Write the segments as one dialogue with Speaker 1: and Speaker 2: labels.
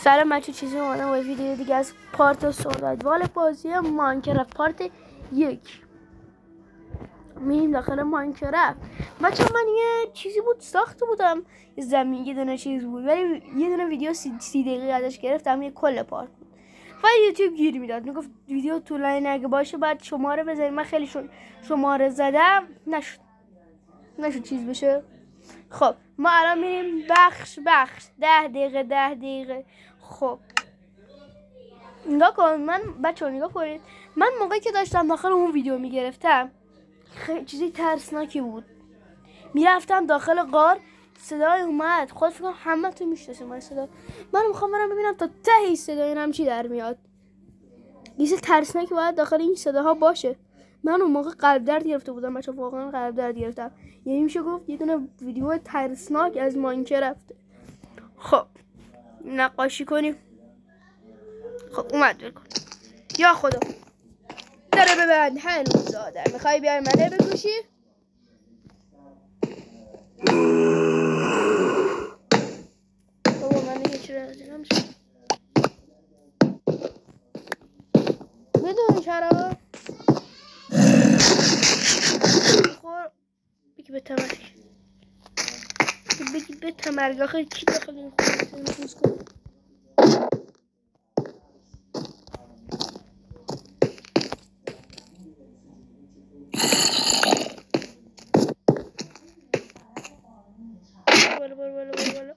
Speaker 1: سلام بچه، چیزی اومدم با ویدیو دیگه از پارت سوروایوال بازی ماینکرافت پارت 1. میریم داخل ماینکرافت. بچه من یه چیزی بود ساخته بودم، یه زمین، یه دونه چیز بود، ولی یه دونه ویدیو 30 دقیقه ازش گرفتم، یه کل پارت بود و یوتیوب گیر میداد، میگفت ویدیو طولانی نگه باشه بعد شماره بزنید. من خیلی شماره زدم، نشد چیز بشه. خب ما الان میریم بخش 10 دقیقه. خب نگاه کن، من بچه ها نگاه کنید، من موقعی که داشتم داخل اون ویدیو میگرفتم خیلی چیزی ترسناکی بود. میرفتم داخل غار، صدای اومد، خود فکر کنم همه تو میشناسید من صدا. من میخوام برم ببینم تا ته صدای اینم چی در میاد. یه چیز ترسناکی باید داخل این صداها باشه. من اون موقع قلب درد گرفته بودم بچه، واقعا قلب درد گرفتم. یعنی میشه گفت یه دونه ویدیو ترسناک از ماینکرافت. خب نقاشی کنیم. خب اومد بکن. یا خدا داره ببند هنوز زاده. میخوای بیای منه بکشی؟ بابا من دیگه چرا ازینم شد بدون چرا بخور بگی به تمرگ، بگی به تمرگ. آخه کی داخل این خونه نفوذ کنه؟ بالا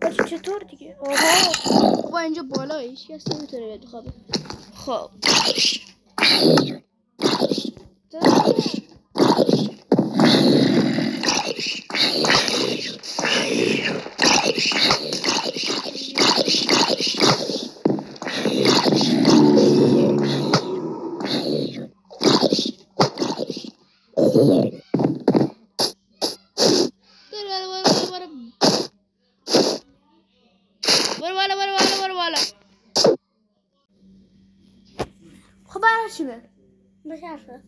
Speaker 1: بچه چطور دیگه؟ آها با اینجا بالا هیچ کس نمیتونه بیاد بخوابه. خب برو بالا. خب برای چی بر؟ بشرفه.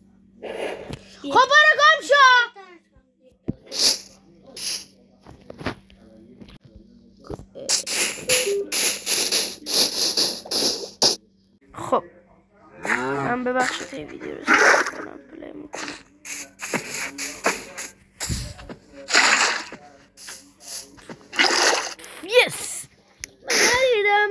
Speaker 1: خب برو گم شو. خب من ببخشید این ویدیو رو استارت کنم، پلی میکنم. یس نریدم.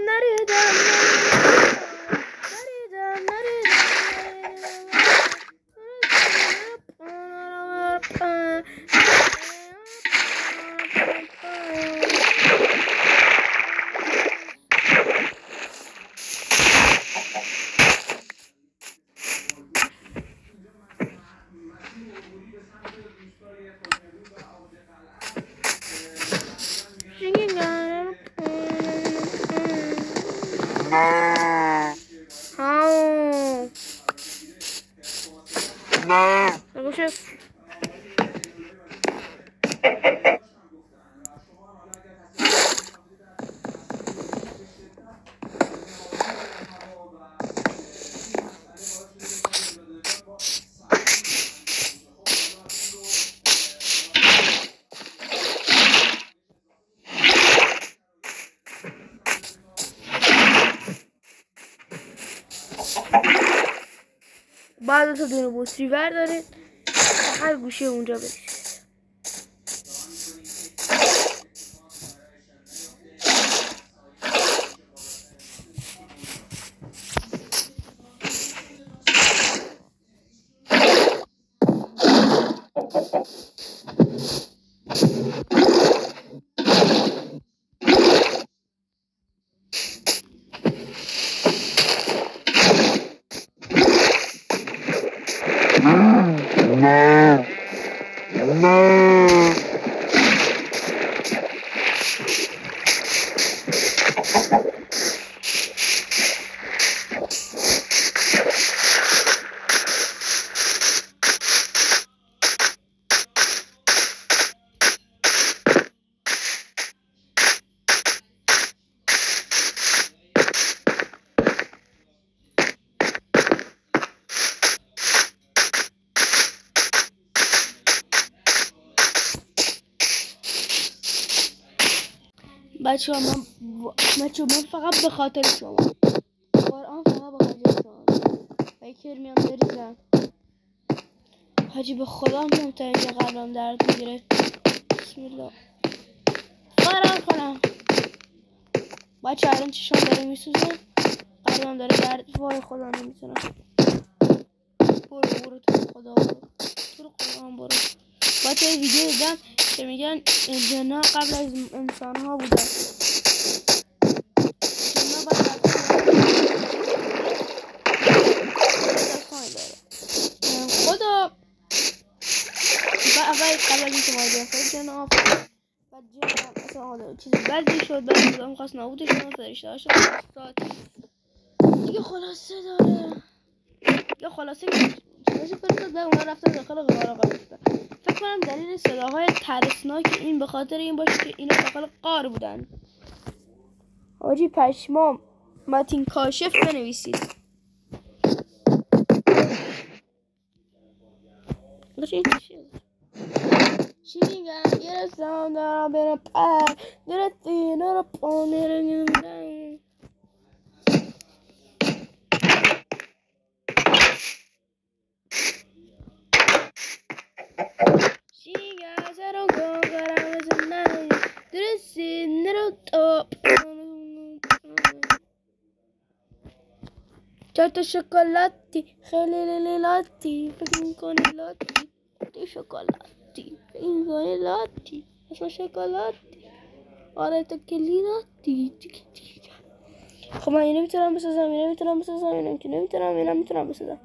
Speaker 1: بعد تا دونه بطری بردارید هر گوشه اونجا برید. بچه ها من فقط به خاطر شما قرآن فقط به خاطر شما بکر میام بریزم حاجی به خدا مهمترین یه قلبم درد میگیره بسم الله قرآن کنم بچه الان چشم داره میسوزه قلبم داره درد وای خدا نمیتونم برو تو خدا برو قرآن برو بچه ویدیو دیدم که میگن جنا قبل از انسان ها بودن جنا بعد خدا اول قبل از اینکه ما بیافته جنا بعد جنا مثلا حالا چیز بدی شد بعد خدا خواست نابودش کنه فرشته هاش دیگه خلاصه داره یا خلاصه چیزی فرستاد اونا رفتن داخل غار قرار گرفتن فکر کنم دلیل صداهای ترسناک این به خاطر این باشه که اینا داخل غار بودن حاجی پشمام متین کاشف بنویسید این چیه شیرینگم یه رسان دارم برم پر درستی نرو پانیرنگم شیرینگم زرو گنگرم زنم درستی نرو تا چهار شکلاتی خیلی لاتی فکر میکنی لاتی تو شکلاتی فکر میکنی لاتی اصلا شکلاتی آره تو کلی لاتی خب من اینو میتونم بسازم اینو میتونم بسازم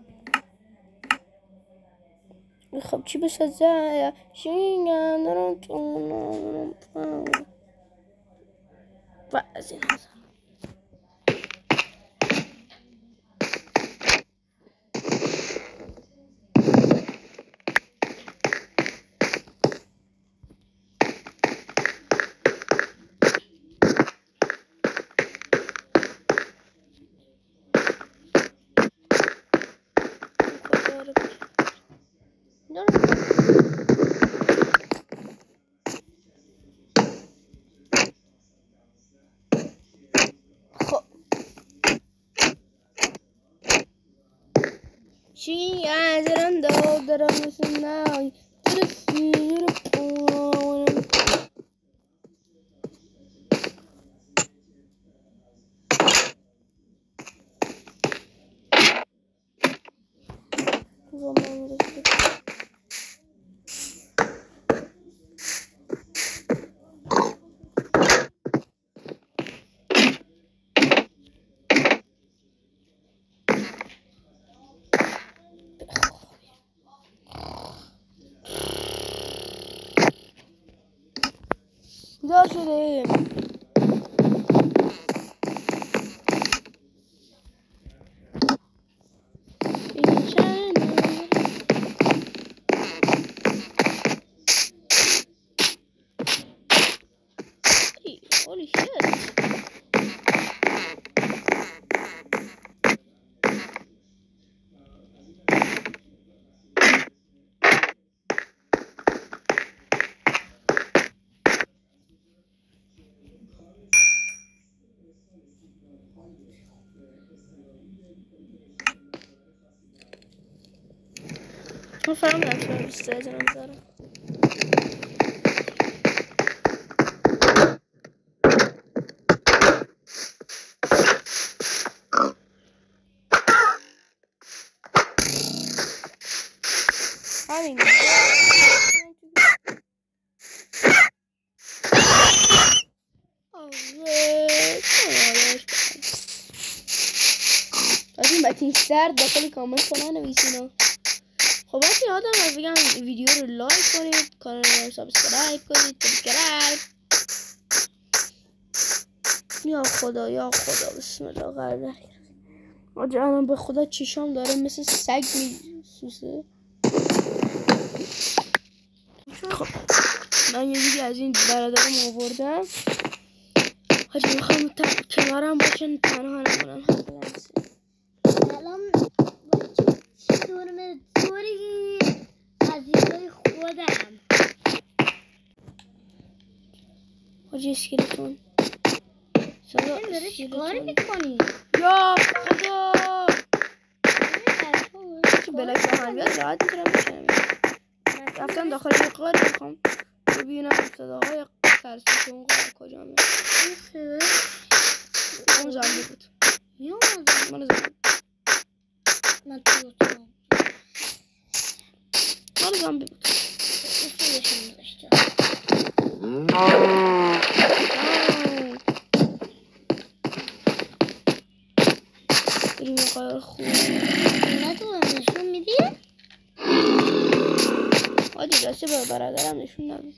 Speaker 1: خب چی بسازم شینگم دارم تونم و از این She has it on the that I'm missing now. To the sea, بیدار شده holy shit ما فهمیدم چرا بیشتر جنم دارم همین از این متین سر داخل کامنت کنن نویسینا خب بچه یادم از بگم ویدیو رو لایک کنید کانال رو سابسکرایب کنید یا خدا بسم الله قرده آجا الان به خدا چشام داره مثل سگ میسوزه خب من یه دیگه از این برادرم آوردم حاجی میخوام کنارم باشن تنها نمونم
Speaker 2: سلام چطور طوری عزیزای خودم
Speaker 1: حاجی اسکلتون
Speaker 2: داره چیکار میکنی؟
Speaker 1: یا خدا چه بلک با هم بیاد راحت میتونم بکنم. رفتم داخل یه غار میخوام ببینم صداهای ترسیش اون غار کجا میاد. اون زنبی بود من زنبی
Speaker 2: من تو اتاقم
Speaker 1: من زنبی بود
Speaker 2: اصولشون داشته
Speaker 1: بریم یه غار خوب
Speaker 2: نه تو هم نشون میدی؟
Speaker 1: آجی دسته به برادرم نشون نبید.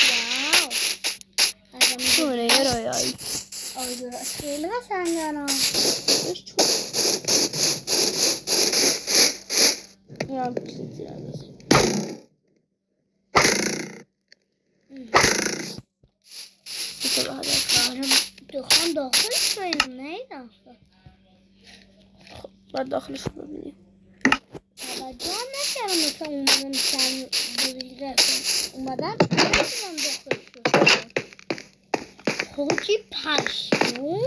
Speaker 2: واو
Speaker 1: چونه یه رایایی
Speaker 2: درست خیلی قشنگه
Speaker 1: بهش چون این هم چیزی زیر اندازه بیشه به هدف
Speaker 2: دخان داخلش باید نیدم
Speaker 1: باید داخلش رو ببینیم.
Speaker 2: توجه هم نکردم مثلا اومدم چند بزرگی رفتم اومدم نمیدونم داخلش رو خوکی پشمو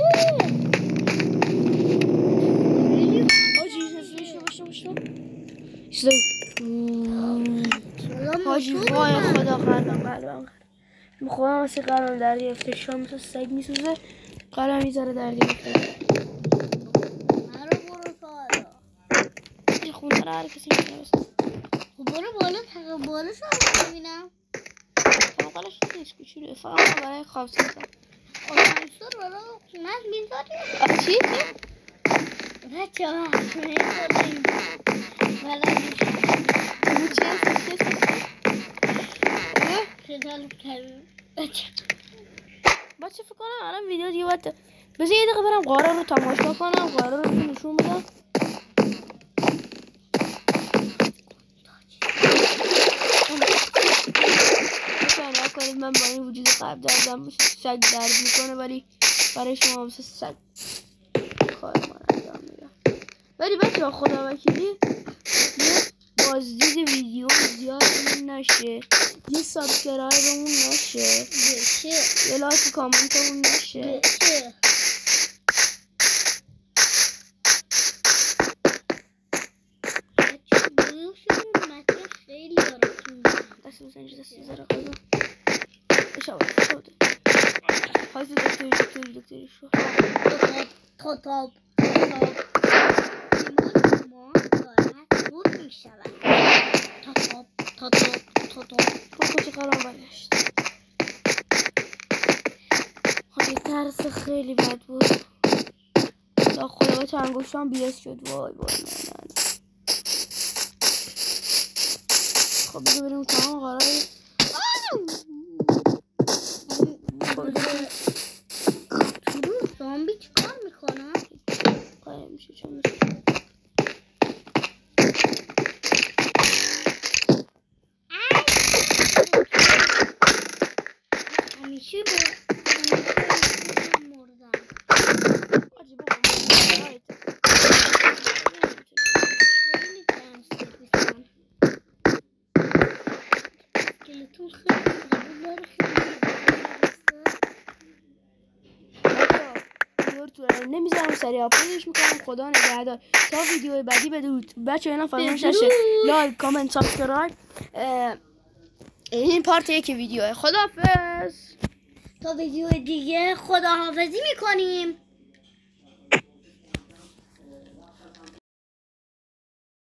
Speaker 1: حاجی باشم چیزایی حاجی وای خدا قلبم میخوام واسه قلبم در گرفته شام مثل سگ میسوزه قلبم میذاره در گرفته
Speaker 2: من رو برو سالا
Speaker 1: حاجی خونه رو هر کسی میتونه بسن
Speaker 2: برو بالا تقیب بالا شما ببینم
Speaker 1: طبقالش نیست کچوله فقط برای خواب سازم
Speaker 2: آسانسور برو قیمت میذاریم
Speaker 1: چی؟
Speaker 2: بچه ها میذاریم بلدی
Speaker 1: بچه فکر کنم الان ویدیو دیگه باید بذار یه دقیقه برم غاره رو تماشا کنم غاره رو نشون بدم نکنید کنید من با این وجود قلب دردم سگ درد میکنه ولی برای شما مثل سگ کار من انجام میدم ولی بچه خدا وکیلی بازدید ویدیو زیاد نشه یه سابسکرایبمون نشه یه لایک کامنتمون نشه دست بزنج قلبم اشاره حاضر دکتری شو
Speaker 2: تاپ ما دارد بود می شود تاپ
Speaker 1: با کچه قلم برگشت حاجی ترس خیلی بد بود تا خدا به انگشتم بیاس شد وای نه خب بگه بریم تمام قراره
Speaker 2: زامبی چی کار میکنه؟
Speaker 1: قایم میشه چون میشه
Speaker 2: همیشه مردم
Speaker 1: آجی بابا خیلی
Speaker 2: تنسیق بیستم اسکلتون خیلی قبول داره
Speaker 1: خیلی نمیذارم سریع آپلودش میکنم خدا نگهدار تا ویدیو بعدی بدرود بچه اینا فراموش نشه لایک کامنت سابسکرایب این پارت یک ویدیوه خداحافظ
Speaker 2: تا ویدیو دیگه خداحافظی میکنیم